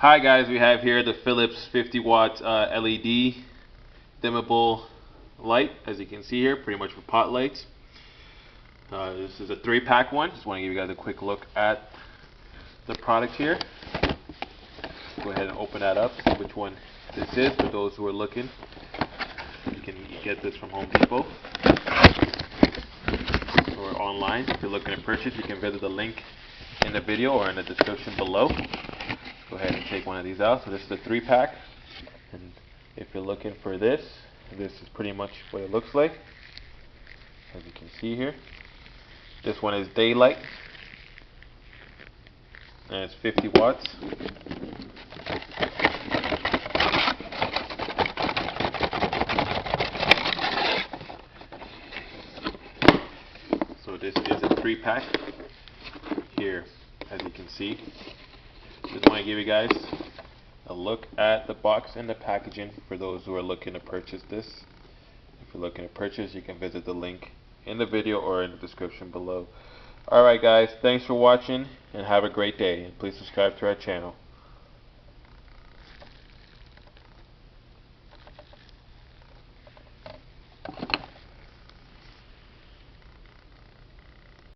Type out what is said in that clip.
Hi guys, we have here the Philips 50 watt LED dimmable light, as you can see here, pretty much for pot lights. This is a 3-pack one. Just want to give you guys a quick look at the product here. Go ahead and open that up, see which one this is for those who are looking. You can get this from Home Depot or online. If you're looking to purchase, you can visit the link in the video or in the description below. Go ahead and take one of these out. So this is a 3-pack, and if you're looking for this is pretty much what it looks like, as you can see here. This one is daylight, and it's 50 watts. So this is a 3-pack here, as you can see. Just want to give you guys a look at the box and the packaging for those who are looking to purchase this. If you're looking to purchase, you can visit the link in the video or in the description below. Alright guys, thanks for watching and have a great day, and please subscribe to our channel.